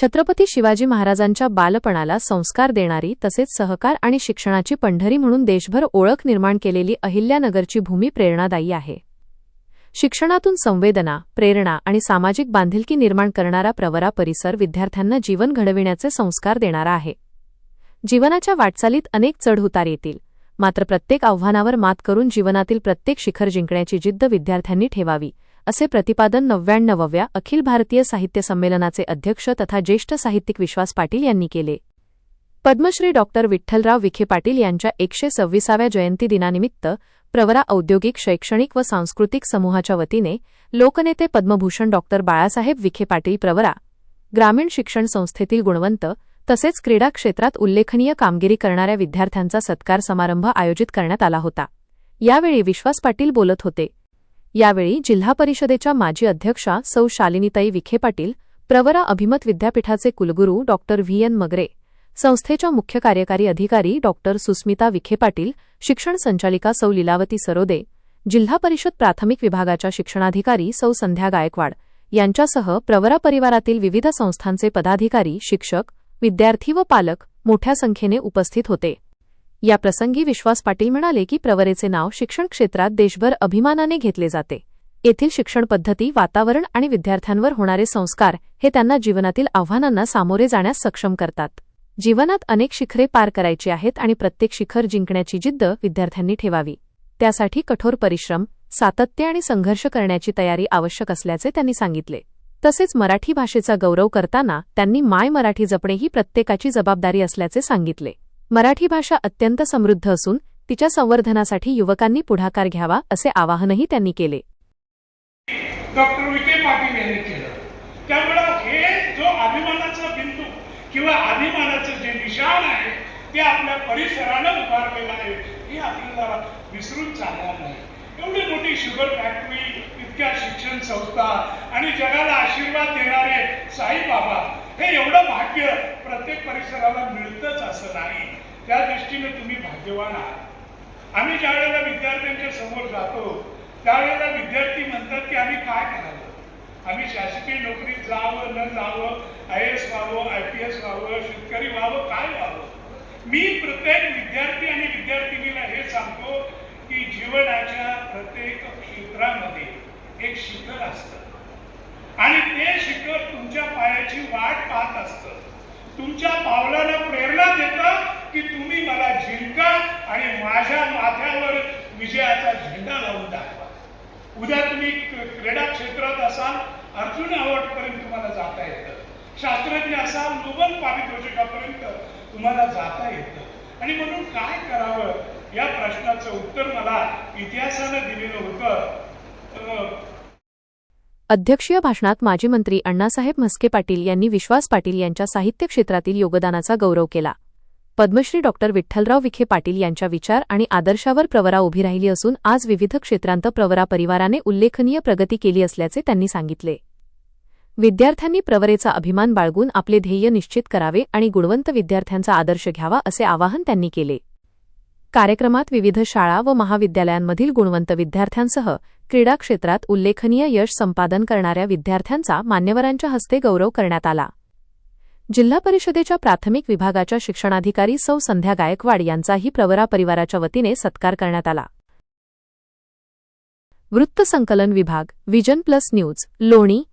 छत्रपती शिवाजी महाराजांच्या बालपणाला संस्कार देणारी तसेच सहकार आणि शिक्षणाची पंढरी म्हणून देशभर ओळख निर्माण केलेली अहिल्यानगरची भूमी प्रेरणादायी आहे. शिक्षणातून संवेदना, प्रेरणा आणि सामाजिक बांधिलकी निर्माण करणारा प्रवरा परिसर विद्यार्थ्यांना जीवन घडविण्याचे संस्कार देणारा आहे. जीवनाच्या वाटचालीत अनेक चढउतार येतील, मात्र प्रत्येक आव्हानावर मात करून जीवनातील प्रत्येक शिखर जिंकण्याची जिद्द विद्यार्थ्यांनी ठेवावी, असे प्रतिपादन 99व्या अखिल भारतीय साहित्य संमेलनाचे अध्यक्ष तथा ज्येष्ठ साहित्यिक विश्वास पाटील यांनी केले. पद्मश्री डॉ. विठ्ठलराव विखे पाटील यांच्या 126व्या जयंती दिनानिमित्त प्रवरा औद्योगिक, शैक्षणिक व सांस्कृतिक समूहाच्या वतीने लोकनेते पद्मभूषण डॉ. बाळासाहेब विखे पाटील प्रवरा ग्रामीण शिक्षण संस्थेतील गुणवंत तसेच क्रीडा क्षेत्रात उल्लेखनीय कामगिरी करणाऱ्या विद्यार्थ्यांचा सत्कार समारंभ आयोजित करण्यात आला होता. यावेळी विश्वास पाटील बोलत होते. यावेळी जिल्हा परिषदेच्या माजी अध्यक्षा सौ शालिनीताई विखे पाटील, प्रवरा अभिमत विद्यापीठाचे कुलगुरू डॉ. व्ही.एन. मगरे, संस्थेच्या मुख्य कार्यकारी अधिकारी डॉ. सुस्मिता विखे पाटील, शिक्षण संचालिका सौ लीलावती सरोदे, जिल्हा परिषद प्राथमिक विभागाच्या शिक्षणाधिकारी सौ संध्या गायकवाड यांच्यासह प्रवरा परिवारातील विविध संस्थांचे पदाधिकारी, शिक्षक, विद्यार्थी व पालक मोठ्या संख्येने उपस्थित होते. या प्रसंगी विश्वास पाटील म्हणाले की प्रवरेचे नाव शिक्षण क्षेत्रात देशभर अभिमानाने घेतले जाते. येथील शिक्षण पद्धती, वातावरण आणि विद्यार्थ्यांवर होणारे संस्कार हे त्यांना जीवनातील आव्हानांना सामोरे जाण्यास सक्षम करतात. जीवनात अनेक शिखरे पार करायची आहेत आणि प्रत्येक शिखर जिंकण्याची जिद्द विद्यार्थ्यांनी ठेवावी. त्यासाठी कठोर परिश्रम, सातत्य आणि संघर्ष करण्याची तयारी आवश्यक असल्याचे त्यांनी सांगितले. तसेच मराठी भाषेचा गौरव करताना त्यांनी माय मराठी जपणे ही प्रत्येकाची जबाबदारी असल्याचे सांगितले. मराठी भाषा अत्यंत समृद्ध असून तिच्या संवर्धनासाठी युवकांनी पुढाकार घ्यावा, असे आवाहनही त्यांनी केले. डॉक्टर विखे पाटील यांनी केलं. त्यामुळे हे जो अभिमानाचा बिंदू किंवा अभिमानाचं जे निशाण आहे ते आपल्या परिसरानं उभारलेलं आहे, हे आपल्याला विसरून चालणार नाही. एवढी मोठी शुगर फॅक्टरी, इतक्या शिक्षण संस्था आणि जगाला आशीर्वाद देणारे साईबाबा, हे एवढं भाग्य प्रत्येक परिसराला मिळतच असं नाही. त्या दृष्टीने तुम्ही भाग्यवान आहात. आम्ही ज्या वेळेला विद्यार्थ्यांच्या समोर जातो त्यावेळेला विद्यार्थी म्हणतात की आम्ही काय करावं, आम्ही शासकीय नोकरीत जावं न जावं, IAS व्हावं, IPS व्हावं, शेतकरी व्हावं, काय व्हावं. मी प्रत्येक विद्यार्थी आणि विद्यार्थिनीला हे सांगतो की जीवनाच्या प्रत्येक क्षेत्रामध्ये एक शिखर असतं आणि ते शिखर तुमच्या पायाची वाट पाहत असतं. तुमच्या पावलाला प्रेरणा देतं की तुम्ही मला जिंका आणि माझ्या माथ्यावर विजयाचा झेंडा लावून दाखवा. उद्या तुम्ही क्रीडा क्षेत्रात असाल, अर्जुन अवॉर्ड पर्यंत तुम्हाला जाता येतं. शास्त्रज्ञ असाल, नोबेल पारितोषिकापर्यंत तुम्हाला जाता येतं. आणि म्हणून काय करावं या प्रश्नाचं उत्तर मला इतिहासानं दिलेलं होतं. अध्यक्षीय भाषणात माजी मंत्री अण्णासाहेब म्हस्के पाटील यांनी विश्वास पाटील यांच्या साहित्य क्षेत्रातील योगदानाचा गौरव केला. पद्मश्री डॉ. विठ्ठलराव विखे पाटील यांच्या विचार आणि आदर्शावर प्रवरा उभी राहिली असून आज विविध क्षेत्रांत प्रवरा परिवाराने उल्लेखनीय प्रगती केली असल्याचे त्यांनी सांगितले. विद्यार्थ्यांनी प्रवरेचा अभिमान बाळगून आपले ध्येय निश्चित करावे आणि गुणवंत विद्यार्थ्यांचा आदर्श घ्यावा, असे आवाहन त्यांनी केले. कार्यक्रमात विविध शाळा व महाविद्यालयांमधील गुणवंत विद्यार्थ्यांसह क्रीडा क्षेत्रात उल्लेखनीय यश संपादन करणाऱ्या विद्यार्थ्यांचा मान्यवरांच्या हस्ते गौरव करण्यात आला. जिल्हा परिषदेच्या प्राथमिक विभागाच्या शिक्षणाधिकारी सौ संध्या गायकवाड यांचाही प्रवरा परिवाराच्या वतीने सत्कार करण्यात आला. वृत्तसंकलन विभाग, विजन प्लस न्यूज, लोणी.